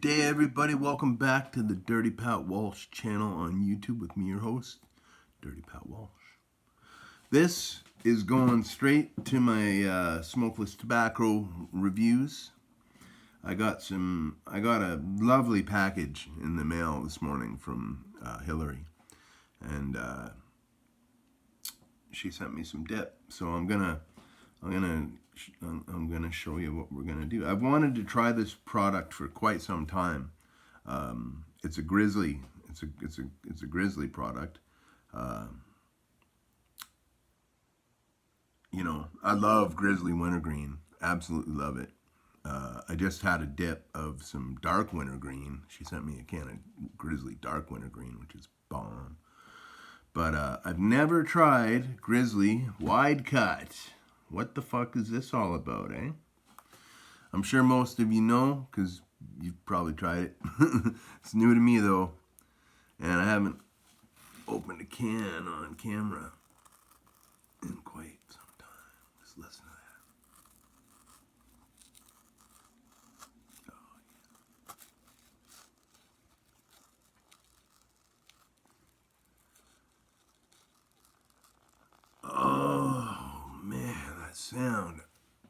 day, everybody. Welcome back to the Dirty Pat Walsh channel on YouTube with me, your host, Dirty Pat Walsh. This is going straight to my smokeless tobacco reviews. I got a lovely package in the mail this morning from Hillary, and she sent me some dip. So I'm gonna show you what we're gonna do. I've wanted to try this product for quite some time. It's a Grizzly. It's a Grizzly product. I love Grizzly Wintergreen. Absolutely love it. I just had a dip of some dark wintergreen. She sent me a can of Grizzly dark wintergreen, which is bomb. But I've never tried Grizzly wide cut. What the fuck is this all about, eh? I'm sure most of you know, because you've probably tried it. It's new to me, though. And I haven't opened a can on camera in quite some time. Just listen to that. Oh, man, that sound.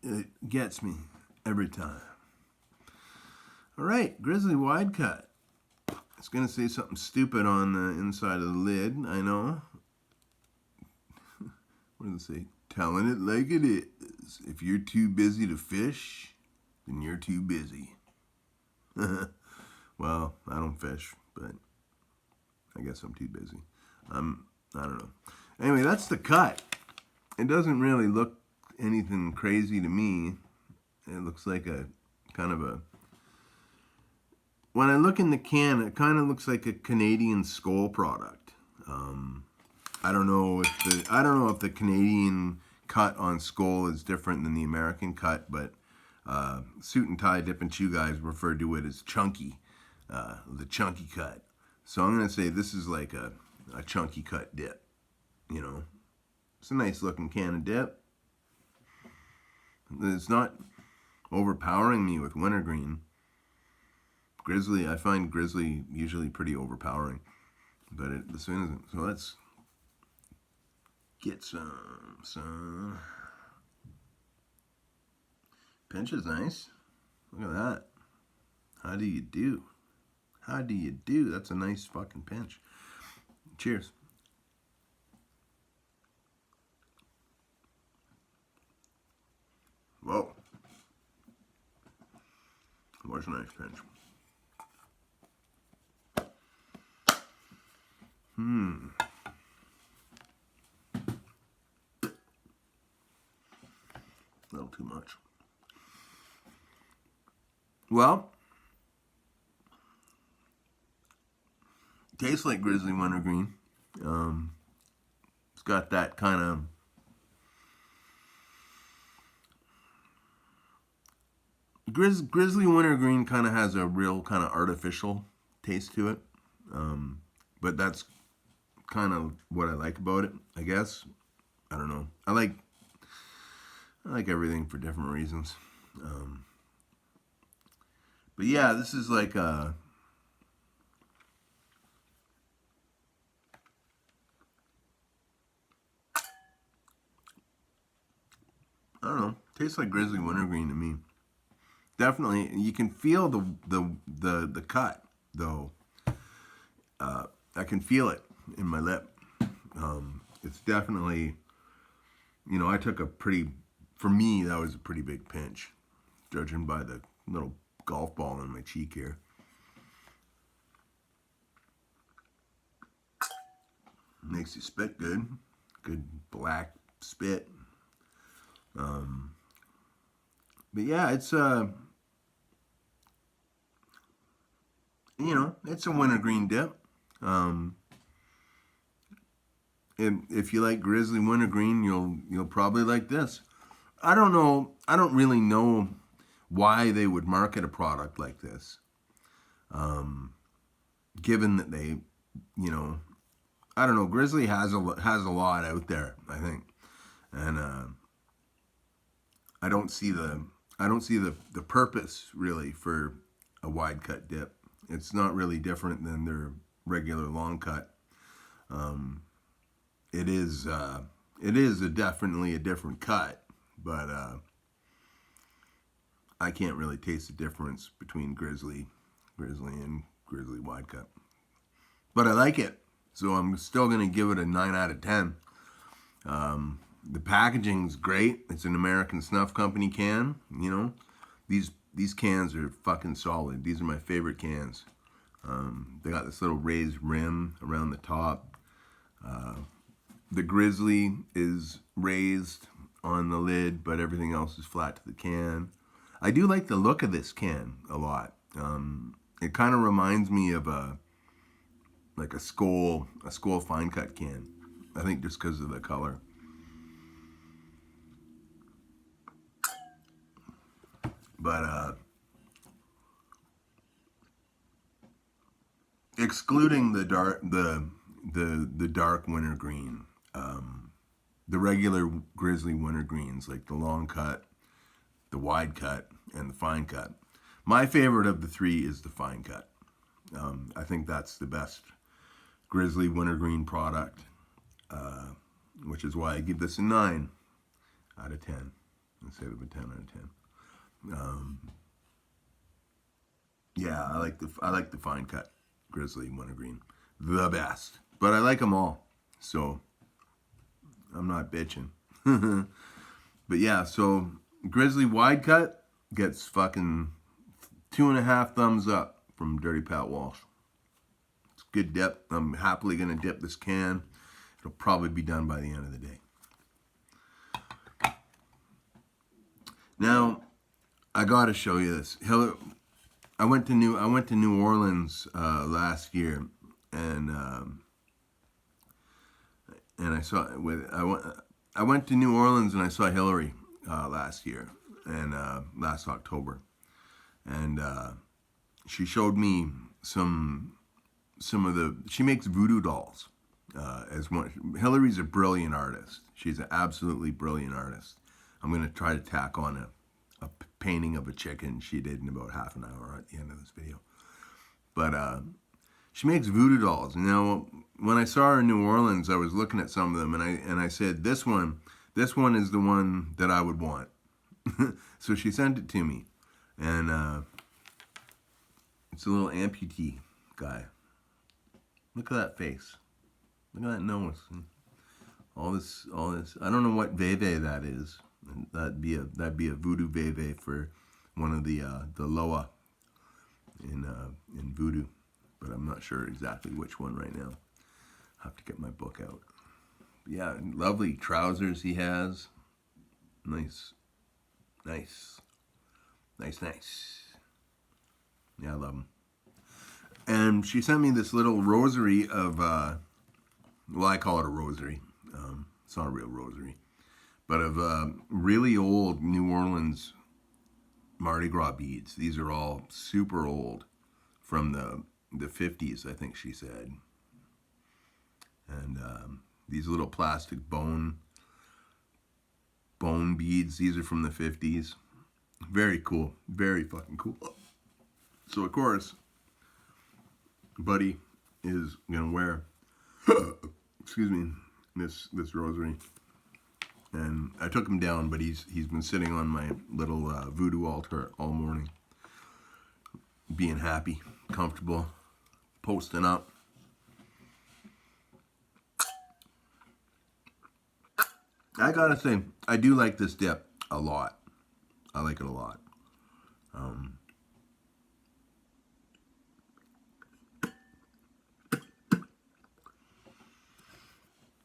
It gets me every time. All right, Grizzly wide cut. It's going to say something stupid on the inside of the lid, I know. What does it say? Telling it like it is. If you're too busy to fish, then you're too busy. Well, I don't fish, but I guess I'm too busy. I don't know. Anyway, that's the cut. It doesn't really look anything crazy to me. It looks like a kind of a... When I look in the can, it kind of looks like a Canadian Skol product. I don't know if the Canadian cut on Skol is different than the American cut, but Suit and Tie Dip and Chew guys refer to it as chunky, the chunky cut. So I'm gonna say this is like a chunky cut dip. You know, it's a nice looking can of dip. It's not overpowering me with wintergreen. Grizzly, I find Grizzly usually pretty overpowering, but this one isn't. So let's get some. Pinch is nice. Look at that. How do you do? How do you do? That's a nice fucking pinch. Cheers. Whoa. What's a nice pinch? A little too much. Well, tastes like Grizzly Wintergreen. It's got that kind of Grizzly Wintergreen kind of has a real kind of artificial taste to it. But that's kind of what I like about it, I guess. I don't know. I like everything for different reasons. But yeah, this is like a... I don't know. Tastes like Grizzly Wintergreen to me. Definitely, you can feel the cut though. I can feel it in my lip. It's definitely, I took for me that was a pretty big pinch, judging by the little golf ball on my cheek here. Makes you spit good black spit. But yeah, it's it's a wintergreen dip. If you like Grizzly Wintergreen, you'll probably like this. I don't know. I don't really know why they would market a product like this. Given that they, I don't know. Grizzly has a lot out there, I think, and I don't see the purpose really for a wide cut dip. It's not really different than their regular long cut. It is definitely a different cut, but I can't really taste the difference between Grizzly and Grizzly wide cut. But I like it, so I'm still gonna give it a 9 out of 10. The packaging's great. It's an American Snuff Company can. You know, these cans are fucking solid. These are my favorite cans. They got this little raised rim around the top. The Grizzly is raised on the lid, but everything else is flat to the can. I do like the look of this can a lot. It kind of reminds me of a Skoal fine cut can. I think just because of the color. But excluding the dark wintergreen, the regular Grizzly wintergreens, like the long cut, the wide cut, and the fine cut. My favorite of the three is the fine cut. I think that's the best Grizzly wintergreen product, which is why I give this a 9 out of 10 instead of a 10 out of 10. Yeah, I like the fine cut Grizzly wintergreen the best, but I like them all, so I'm not bitching. But yeah, so Grizzly wide cut gets fucking 2.5 thumbs up from Dirty Pat Walsh. It's a good dip. I'm happily gonna dip this can. It'll probably be done by the end of the day. Now, I gotta show you this. I went to New Orleans last year, and I went to New Orleans and I saw Hillary last year and last October, and she showed me some of the. She makes voodoo dolls. Hillary's a brilliant artist. She's an absolutely brilliant artist. I'm gonna try to tack on a painting of a chicken she did in about half an hour at the end of this video. But she makes voodoo dolls. Now, when I saw her in New Orleans, I was looking at some of them, and I said, this one is the one that I would want. So she sent it to me, and it's a little amputee guy. Look at that face. Look at that nose. All this. I don't know what veve that is. That'd be a voodoo veve for one of the loa in voodoo, but I'm not sure exactly which one right now. I'll have to get my book out. Yeah, lovely trousers he has. Nice. Yeah, I love them. And she sent me this little rosary of, well, I call it a rosary. It's not a real rosary. But of really old New Orleans Mardi Gras beads. These are all super old, from the 50s, I think she said. And these little plastic bone beads, these are from the 50s. Very cool. Very fucking cool. So, of course, Buddy is going to wear, excuse me, this rosary. And I took him down, but he's been sitting on my little voodoo altar all morning, being happy, comfortable, posting up. I gotta say, I do like this dip a lot. I like it a lot.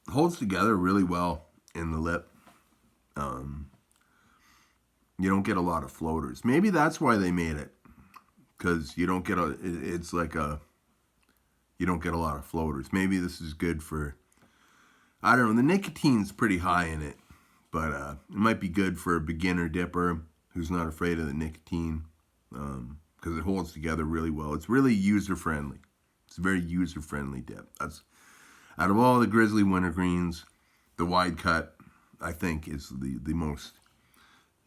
Holds together really well in the lip. You don't get a lot of floaters. Maybe that's why they made it, because you don't get it's like you don't get a lot of floaters. Maybe this is good for, I don't know, the nicotine's pretty high in it, but it might be good for a beginner dipper who's not afraid of the nicotine, because it holds together really well. It's really user-friendly. It's a very user-friendly dip. That's, out of all the Grizzly wintergreens, the wide cut, I think, is the most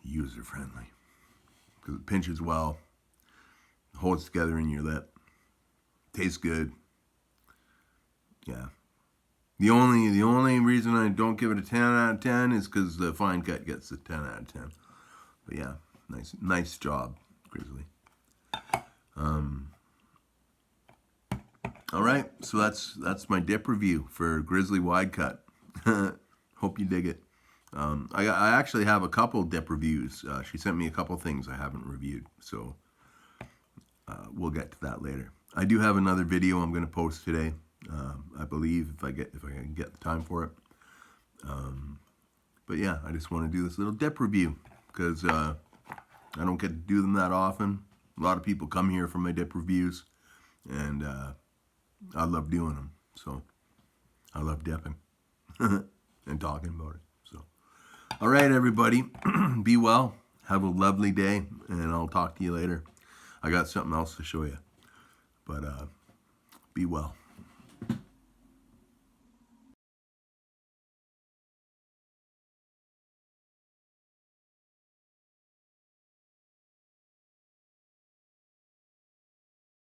user-friendly, because it pinches well. holds together in your lip. Tastes good. Yeah. The only reason I don't give it a 10 out of 10 is because the fine cut gets a 10 out of 10. But yeah, nice job, Grizzly. All right, so that's my dip review for Grizzly wide cut. Hope you dig it. I actually have a couple dip reviews. She sent me a couple things I haven't reviewed, so we'll get to that later. I do have another video I'm going to post today. I believe if I can get the time for it. But yeah, I just want to do this little dip review because I don't get to do them that often. A lot of people come here for my dip reviews, and I love doing them. So I love dipping and talking about it. So, all right, everybody, be well. Have a lovely day, and I'll talk to you later. I got something else to show you, but be well.